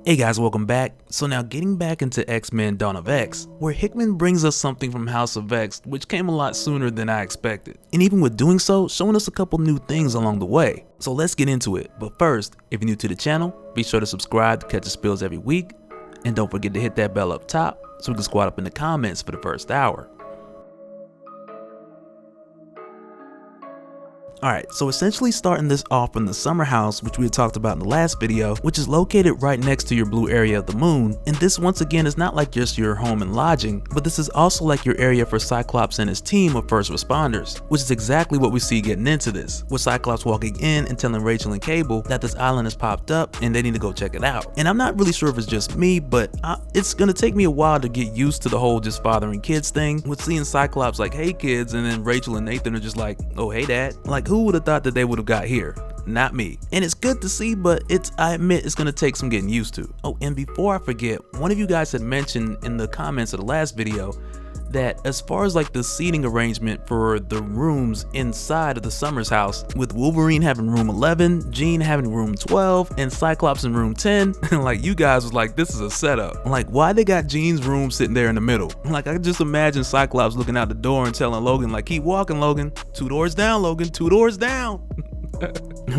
Hey guys, welcome back. So now getting back into X-Men Dawn of X, where Hickman brings us something from House of X, which came a lot sooner than I expected. And even with doing so, showing us a couple new things along the way. So let's get into it. But first, if you're new to the channel, be sure to subscribe to catch the spills every week. And don't forget to hit that bell up top so we can squat up in the comments for the first hour. Alright, so essentially starting this off from the summer house, which we had talked about in the last video, which is located right next to your blue area of the moon. And this once again is not like just your home and lodging, but this is also like your area for Cyclops and his team of first responders, which is exactly what we see getting into this, with Cyclops walking in and telling Rachel and Cable that this island has popped up and they need to go check it out. And I'm not really sure if it's just me, but it's gonna take me a while to get used to the whole just fathering kids thing, with seeing Cyclops like, hey kids, and then Rachel and Nathan are just like, oh hey dad. Like, who would have thought that they would have got here? Not me. And it's good to see, but I admit it's gonna take some getting used to. Oh, and before I forget, one of you guys had mentioned in the comments of the last video that as far as like the seating arrangement for the rooms inside of the Summers house, with Wolverine having room 11, Jean having room 12, and Cyclops in room 10, like you guys was like, this is a setup. Like, why they got Jean's room sitting there in the middle? Like, I could just imagine Cyclops looking out the door and telling Logan like, keep walking Logan, 2 doors down Logan, 2 doors down.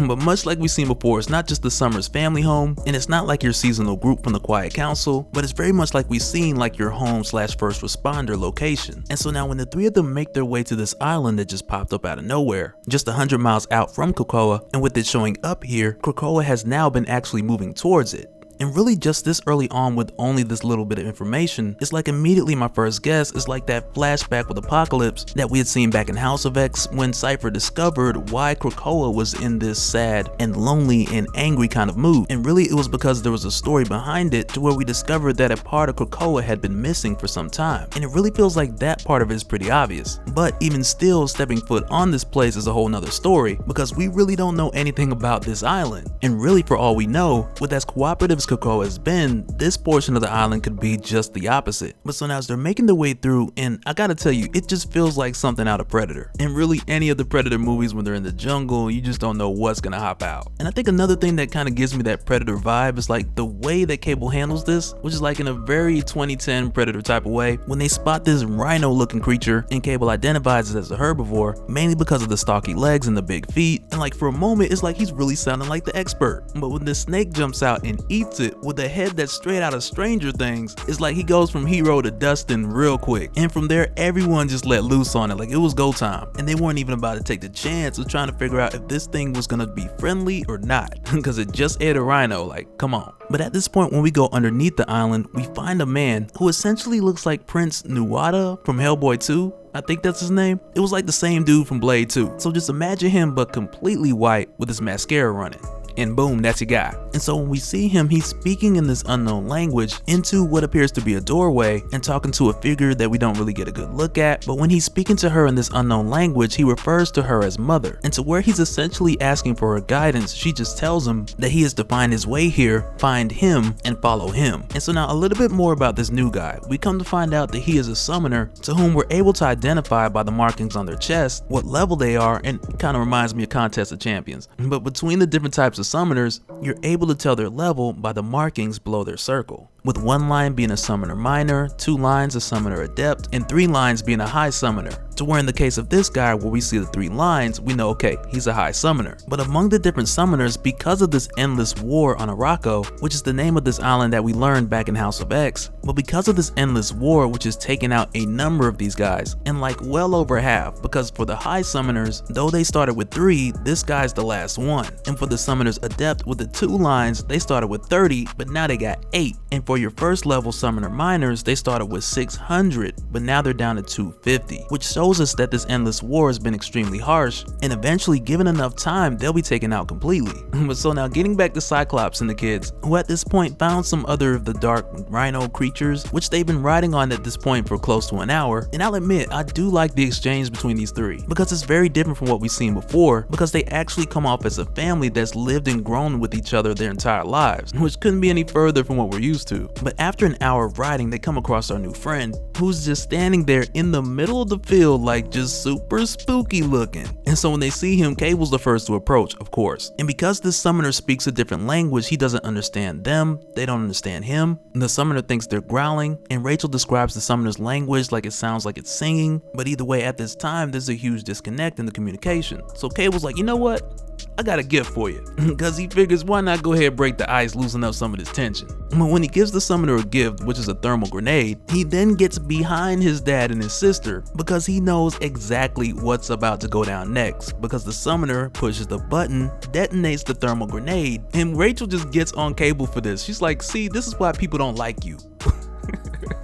But much like we've seen before, it's not just the Summers family home, and it's not like your seasonal group from the Quiet Council, but it's very much like we've seen like your home / first responder location. And so now when the three of them make their way to this island that just popped up out of nowhere, just 100 miles out from Krakoa, and with it showing up here, Krakoa has now been actually moving towards it. And really just this early on with only this little bit of information, it's like immediately my first guess is like that flashback with Apocalypse that we had seen back in House of X, when Cypher discovered why Krakoa was in this sad and lonely and angry kind of mood. And really it was because there was a story behind it to where we discovered that a part of Krakoa had been missing for some time. And it really feels like that part of it is pretty obvious. But even still, stepping foot on this place is a whole nother story, because we really don't know anything about this island. And really for all we know, with as cooperative Krakoa has been, this portion of the island could be just the opposite. But so now as they're making their way through, and I gotta tell you, it just feels like something out of Predator. And really any of the Predator movies, when they're in the jungle, you just don't know what's gonna hop out. And I think another thing that kind of gives me that Predator vibe is like the way that Cable handles this, which is like in a very 2010 Predator type of way, when they spot this rhino looking creature and Cable identifies it as a herbivore, mainly because of the stocky legs and the big feet. And like for a moment, it's like he's really sounding like the expert. But when the snake jumps out and eats it with a head that's straight out of Stranger Things, it's like he goes from hero to Dustin real quick. And from there, everyone just let loose on it like it was go time. And they weren't even about to take the chance of trying to figure out if this thing was gonna be friendly or not, because it just ate a rhino, like come on. But at this point, when we go underneath the island, we find a man who essentially looks like Prince Nuwata from Hellboy 2. I think that's his name. It was like the same dude from Blade 2. So just imagine him but completely white with his mascara running. And boom, that's your guy. And so when we see him, he's speaking in this unknown language into what appears to be a doorway and talking to a figure that we don't really get a good look at. But when he's speaking to her in this unknown language, he refers to her as mother. And to where he's essentially asking for her guidance, she just tells him that he is to find his way here, find him, and follow him. And so now a little bit more about this new guy. We come to find out that he is a summoner to whom we're able to identify by the markings on their chest what level they are, and it kind of reminds me of Contest of Champions. But between the different types of summoners, you're able to tell their level by the markings below their circle, with 1 line being a summoner minor, 2 lines a summoner adept, and 3 lines being a high summoner. To where in the case of this guy, where we see the 3 lines, we know, okay, he's a high summoner. But among the different summoners, because of this endless war on Araco, which is the name of this island that we learned back in House of X, but because of this endless war, which has taken out a number of these guys, and like well over half, because for the high summoners, though they started with 3, this guy's the last one. And for the summoners adept with the 2 lines, they started with 30, but now they got 8. And for your first level summoner minors, they started with 600, but now they're down to 250, which shows us that this endless war has been extremely harsh, and eventually, given enough time, they'll be taken out completely. But so now getting back to Cyclops and the kids, who at this point found some other of the dark rhino creatures, which they've been riding on at this point for close to an hour. And I'll admit, I do like the exchange between these 3, because it's very different from what we've seen before, because they actually come off as a family that's lived and grown with each other their entire lives, which couldn't be any further from what we're used to. to. But after an hour of riding, they come across our new friend, who's just standing there in the middle of the field, like just super spooky looking. And so when they see him, Cable's the first to approach, of course. And because this summoner speaks a different language, he doesn't understand them, they don't understand him. And the summoner thinks they're growling, and Rachel describes the summoner's language like it sounds like it's singing. But either way, at this time, there's a huge disconnect in the communication. So Cable's like, you know what? I got a gift for you. Because he figures, why not go ahead and break the ice, loosen up some of this tension. But when he gives the summoner a gift, which is a thermal grenade, he then gets behind his dad and his sister because he knows exactly what's about to go down next. Because the summoner pushes the button, detonates the thermal grenade, and Rachel just gets on Cable for this. She's like, see, this is why people don't like you.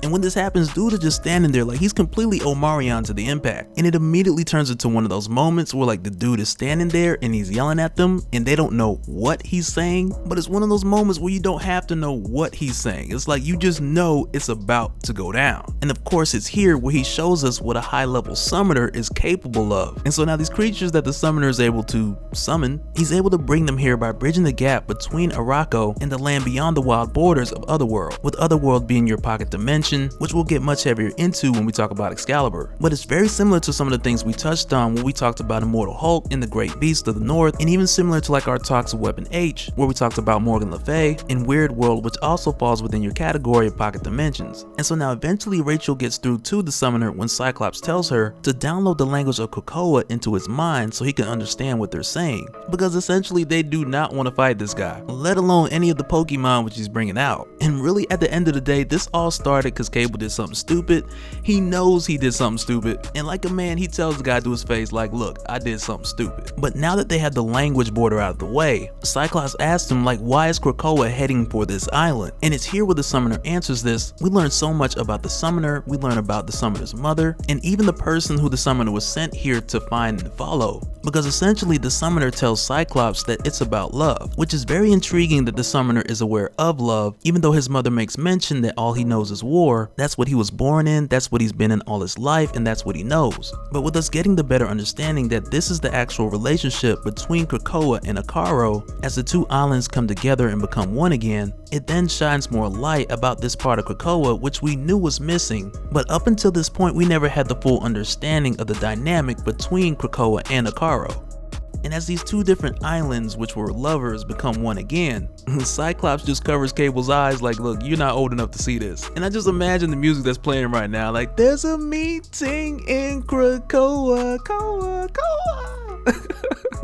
And when this happens, dude is just standing there like he's completely Omarion to the impact. And it immediately turns into one of those moments where like the dude is standing there and he's yelling at them and they don't know what he's saying. But it's one of those moments where you don't have to know what he's saying. It's like you just know it's about to go down. And of course it's here where he shows us what a high level summoner is capable of. And so now these creatures that the summoner is able to summon, he's able to bring them here by bridging the gap between Arakko and the land beyond the wild borders of Otherworld, with Otherworld being your pocket dimension, which we'll get much heavier into when we talk about Excalibur. But it's very similar to some of the things we touched on when we talked about Immortal Hulk and the Great Beast of the North, and even similar to like our talks of Weapon H, where we talked about Morgan Le Fay and Weird World, which also falls within your category of pocket dimensions. And so now eventually Rachel gets through to the summoner when Cyclops tells her to download the language of Krakoa into his mind so he can understand what they're saying, because essentially they do not want to fight this guy, let alone any of the Pokemon which he's bringing out. And really at the end of the day, this all started because Cable did something stupid. He knows he did something stupid, and like a man, he tells the guy to his face like, look, I did something stupid. But now that they had the language border out of the way, Cyclops asked him like, why is Krakoa heading for this island? And it's here where the summoner answers this. We learn so much about the summoner, we learn about the summoner's mother, and even the person who the summoner was sent here to find and follow. Because essentially the summoner tells Cyclops that it's about love, which is very intriguing that the summoner is aware of love, even though his mother makes mention that all he knows is war. That's what he was born in, that's what he's been in all his life, and that's what he knows. But with us getting the better understanding that this is the actual relationship between Krakoa and Akaro, as the two islands come together and become one again, it then shines more light about this part of Krakoa which we knew was missing. But up until this point, we never had the full understanding of the dynamic between Krakoa and Akaro. And as these two different islands, which were lovers, become one again, Cyclops just covers Cable's eyes like, look, you're not old enough to see this. And I just imagine the music that's playing right now, like, there's a meeting in Krakoa,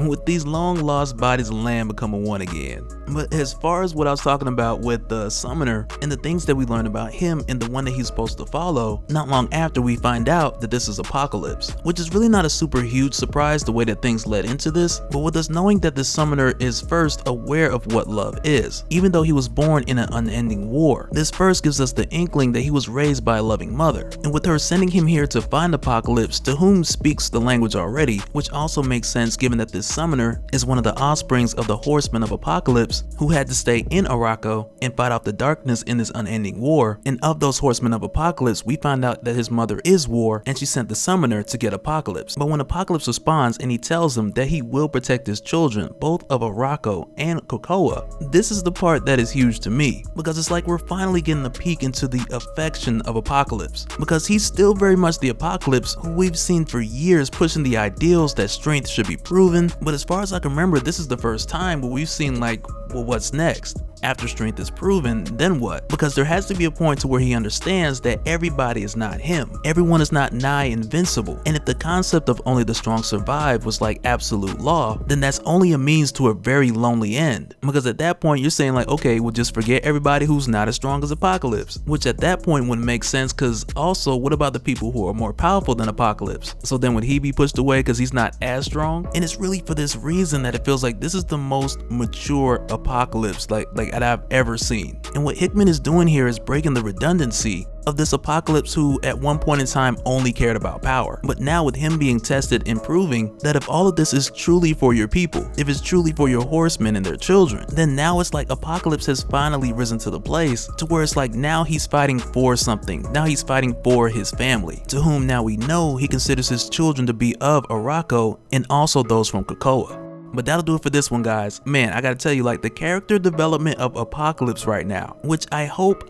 with these long lost bodies of land becoming one again. But as far as what I was talking about with the summoner and the things that we learned about him and the one that he's supposed to follow, not long after we find out that this is Apocalypse, which is really not a super huge surprise the way that things led into this, but with us knowing that this summoner is first aware of what love is, even though he was born in an unending war. This first gives us the inkling that he was raised by a loving mother, and with her sending him here to find Apocalypse, to whom speaks the language already, which also makes sense given that this summoner is one of the offsprings of the Horsemen of Apocalypse, who had to stay in Arakko and fight off the darkness in this unending war. And of those Horsemen of Apocalypse, we find out that his mother is War, and she sent the summoner to get Apocalypse. But when Apocalypse responds and he tells him that he will protect his children, both of Arakko and Krakoa, this is the part that is huge to me, because it's like we're finally getting a peek into the affection of Apocalypse, because he's still very much the Apocalypse who we've seen for years pushing the ideals that strength should be proven. But as far as I can remember, this is the first time where we've seen like, well, what's next? After strength is proven, then what? Because there has to be a point to where he understands that everybody is not him. Everyone is not nigh invincible. And if the concept of only the strong survive was like absolute law, then that's only a means to a very lonely end. Because at that point, you're saying like, okay, we'll just forget everybody who's not as strong as Apocalypse. Which at that point wouldn't make sense, because also, what about the people who are more powerful than Apocalypse? So then would he be pushed away because he's not as strong? And it's really for this reason that it feels like this is the most mature Apocalypse like that I've ever seen. And what Hickman is doing here is breaking the redundancy of this Apocalypse who at one point in time only cared about power. But now with him being tested and proving that if all of this is truly for your people, if it's truly for your horsemen and their children, then now it's like Apocalypse has finally risen to the place to where it's like now he's fighting for something. Now he's fighting for his family, to whom now we know he considers his children to be of Arakko and also those from Krakoa. But that'll do it for this one, guys. Man, I gotta tell you, like, the character development of Apocalypse right now, which I hope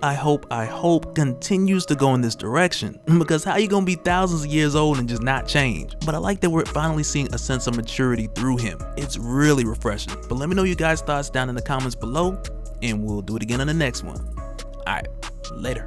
continues to go in this direction, because how you gonna be thousands of years old and just not change? But I like that we're finally seeing a sense of maturity through him. It's really refreshing. But let me know your guys' thoughts down in the comments below, and we'll do it again on the next one. Alright, later.